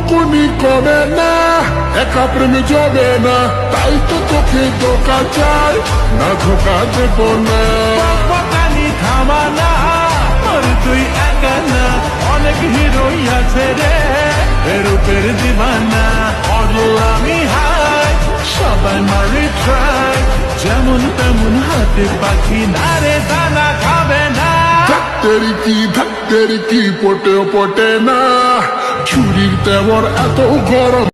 বকুনি করে না, একা প্রেমে যাবে না, তাই তো তোকে ধোকা চাই, না ধোকা দেব না। বকানি থামা না, তোর তুই একা না, অনেক হিরোই আছে রে রূপের দিবানা। আমি হাই সবাই মারি ট্রাই, যেমন তেমন হাতে পাখি না রে, দানা খাবে না। ধাক্তের কি পটেও পটে না, ছুরির তেমন এত গরম